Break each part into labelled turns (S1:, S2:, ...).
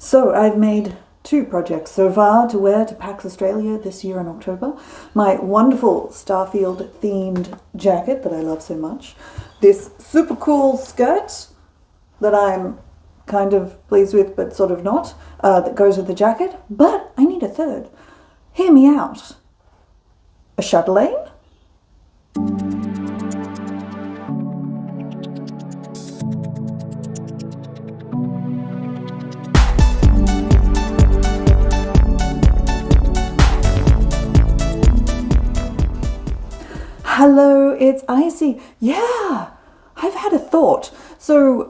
S1: So I've made two projects so far to wear to Pax Australia this year in October. My wonderful Starfield themed jacket that I love so much. This super cool skirt that I'm kind of pleased with but sort of not, that goes with the jacket. But I need a third. Hear me out. A chatelaine? Hello, it's Icy. Yeah, I've had a thought. So,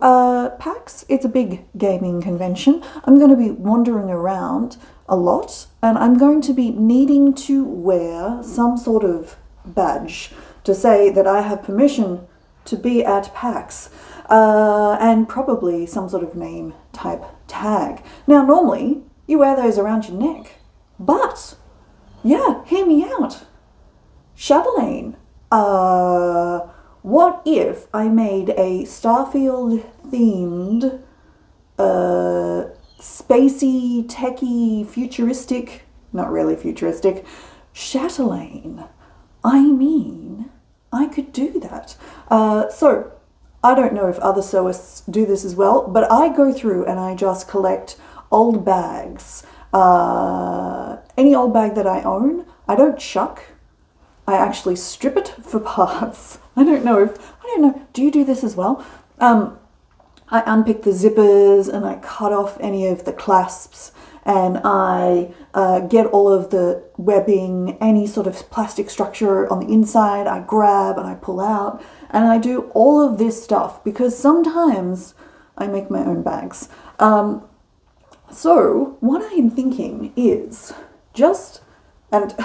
S1: PAX, it's a big gaming convention. I'm going to be wandering around a lot, and I'm going to be needing to wear some sort of badge to say that I have permission to be at PAX, and probably some sort of name type tag. Now, normally, you wear those around your neck, but, yeah, hear me out. Chatelaine. What if I made a Starfield themed, spacey, techie, futuristic, not really futuristic, chatelaine? I mean, I could do that. So, I don't know if other sewists do this as well, but I go through and I just collect old bags. Any old bag that I own, I don't chuck. I actually strip it for parts. I don't know. Do you do this as well? I unpick the zippers and I cut off any of the clasps, and I get all of the webbing, any sort of plastic structure on the inside. I grab and I pull out, and I do all of this stuff because sometimes I make my own bags. So what I'm thinking is and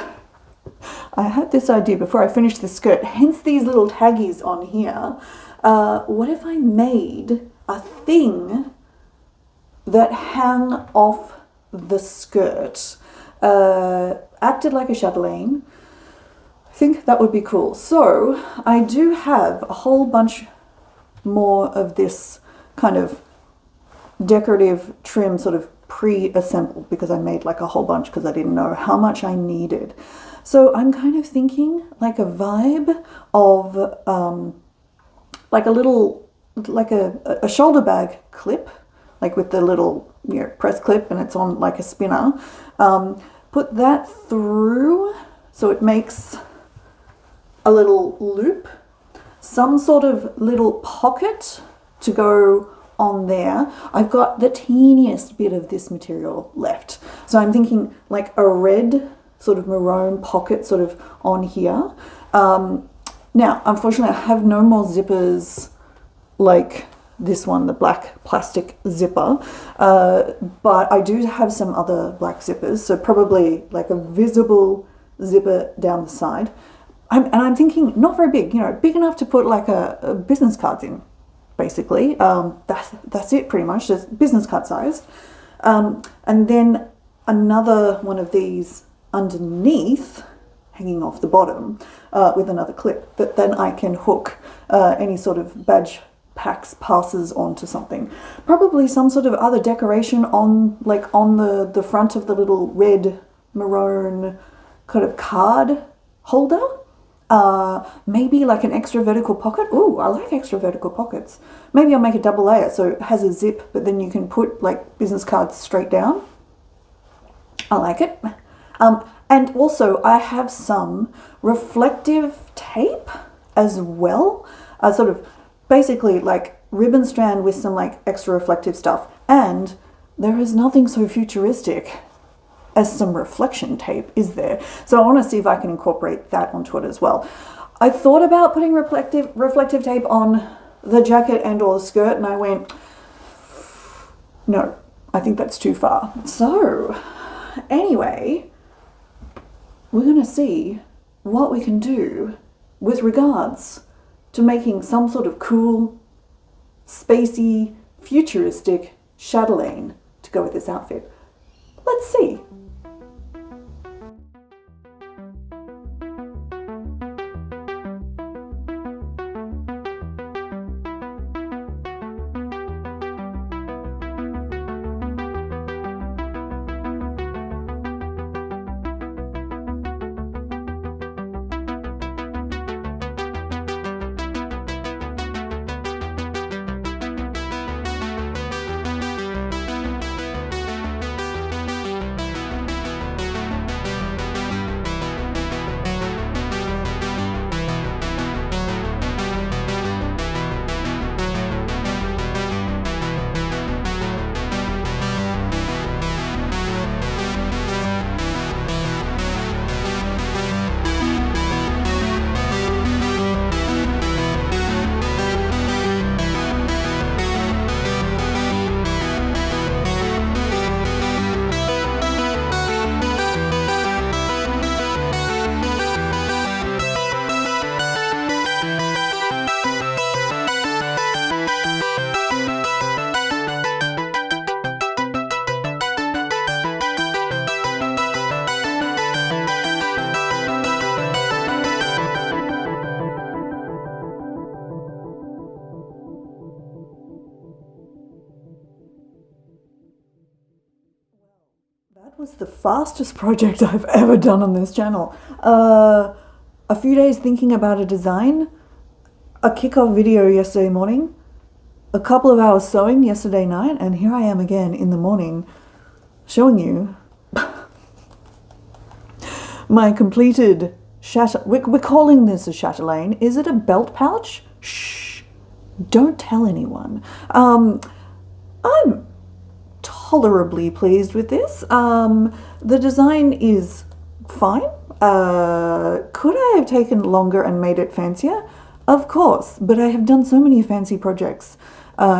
S1: I had this idea before I finished the skirt, hence these little taggies on here. What if I made a thing that hung off the skirt, acted like a chatelaine? I think that would be cool. So I do have a whole bunch more of this kind of decorative trim sort of pre-assembled because I made like a whole bunch because I didn't know how much I needed. So I'm kind of thinking like a vibe of like a little, like a shoulder bag clip, like with the little press clip, and it's on like a spinner. Put that through so it makes a little loop, some sort of little pocket to go on there. I've got the teeniest bit of this material left. So I'm thinking like a red sort of maroon pocket sort of on here. Now, unfortunately, I have no more zippers like this one, the black plastic zipper. But I do have some other black zippers. So probably like a visible zipper down the side. I'm thinking not very big, big enough to put like a business cards in. Basically, that's it pretty much, just business card sized. And then another one of these underneath, hanging off the bottom, with another clip that then I can hook any sort of badge packs passes onto something. Probably some sort of other decoration on the front of the little red maroon kind of card holder. Maybe like an extra vertical pocket. Ooh, I like extra vertical pockets. Maybe I'll make a double layer so it has a zip, but then you can put like business cards straight down. I like it. And also I have some reflective tape as well. Sort of basically like ribbon strand with some like extra reflective stuff. And there is nothing so futuristic as some reflection tape, is there? So I want to see if I can incorporate that onto it as well. I thought about putting reflective tape on the jacket and or the skirt, and I went, no, I think that's too far. So anyway, we're going to see what we can do with regards to making some sort of cool, spacey, futuristic chatelaine to go with this outfit. Let's see. was the fastest project I've ever done on this channel. A few days thinking about a design, a kickoff video yesterday morning, a couple of hours sewing yesterday night, and here I am again in the morning showing you my completed we're calling this a chatelaine. Is it a belt pouch? Shh, don't tell anyone. I'm tolerably pleased with this. The design is fine. Could I have taken longer and made it fancier? Of course, but I have done so many fancy projects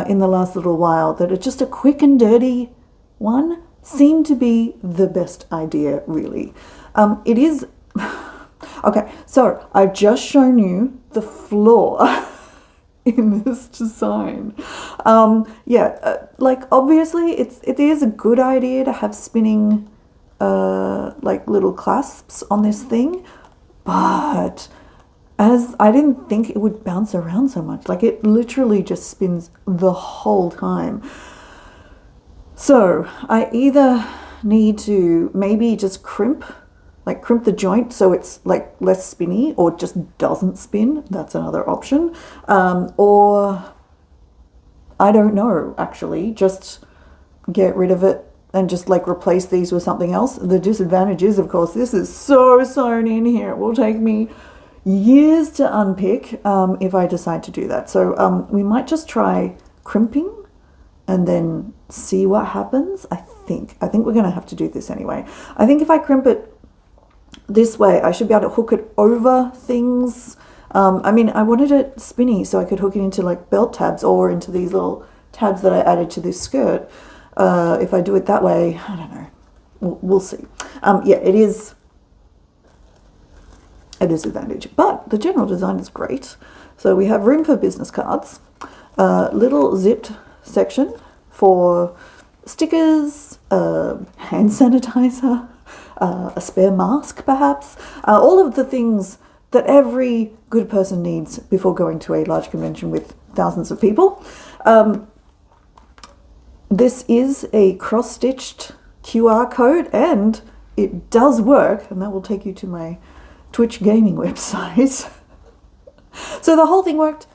S1: in the last little while that it's just a quick and dirty one seemed to be the best idea, really. It is... Okay, so I've just shown you the flaw in this design. Like obviously it is a good idea to have spinning like little clasps on this thing, but as I didn't think it would bounce around so much. Like it literally just spins the whole time. So I either need to maybe just crimp the joint so it's like less spinny, or just doesn't spin. That's another option. Or I don't know, actually, just get rid of it and just like replace these with something else. The disadvantage is, of course, this is so sewn in here. It will take me years to unpick if I decide to do that. So we might just try crimping and then see what happens. I think we're going to have to do this anyway. I think if I crimp it this way, I should be able to hook it over things. I mean, I wanted it spinny so I could hook it into like belt tabs or into these little tabs that I added to this skirt. If I do it that way, I don't know. We'll see. Yeah, it is a disadvantage, but the general design is great. So we have room for business cards, little zipped section for stickers, hand sanitizer, a spare mask perhaps, all of the things that every good person needs before going to a large convention with thousands of people. This is a cross-stitched QR code and it does work, and that will take you to my Twitch gaming website. So the whole thing worked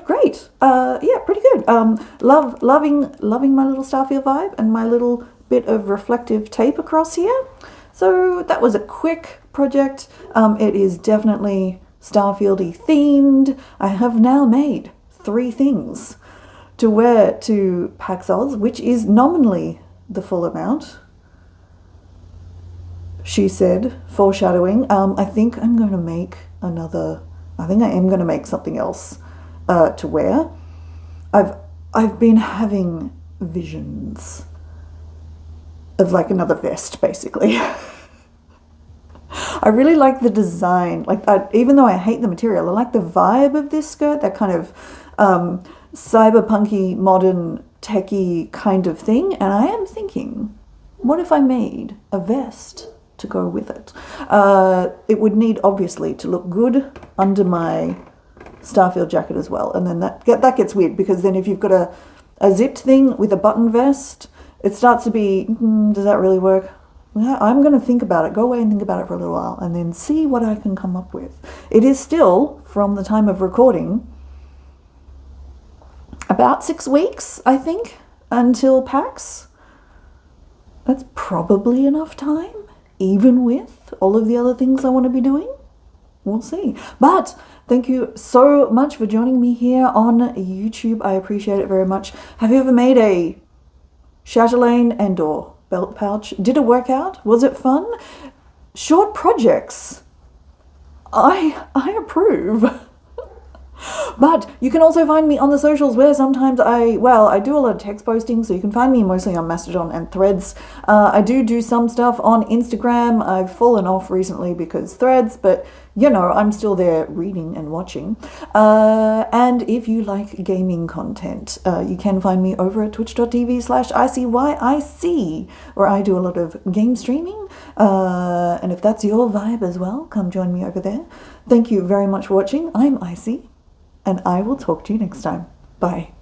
S1: great. Yeah, pretty good. Loving my little Starfield vibe and my little bit of reflective tape across here. So that was a quick project. It is definitely Starfield-y themed. I have now made 3 things to wear to Pax Aus, which is nominally the full amount. She said, foreshadowing. I think I'm going to make something else to wear. I've been having visions of like another vest, basically. I really like the design. Even though I hate the material, I like the vibe of this skirt, that kind of cyberpunky, modern, techie kind of thing. And I am thinking, what if I made a vest to go with it? It would need, obviously, to look good under my Starfield jacket as well. And then that gets weird, because then if you've got a zipped thing with a button vest, it starts to be, does that really work? Well, I'm going to think about it. Go away and think about it for a little while and then see what I can come up with. It is still, from the time of recording, about 6 weeks, I think, until PAX. That's probably enough time, even with all of the other things I want to be doing. We'll see. But thank you so much for joining me here on YouTube. I appreciate it very much. Have you ever made a chatelaine and or belt pouch? Did it work out? Was it fun? Short projects. I approve. But you can also find me on the socials, where sometimes I do a lot of text posting, so you can find me mostly on Mastodon and Threads. I do some stuff on Instagram. I've fallen off recently because Threads, but you know, I'm still there reading and watching. And if you like gaming content, you can find me over at twitch.tv/ICYIC, where I do a lot of game streaming. And if that's your vibe as well, come join me over there. Thank you very much for watching. I'm Icy, and I will talk to you next time. Bye.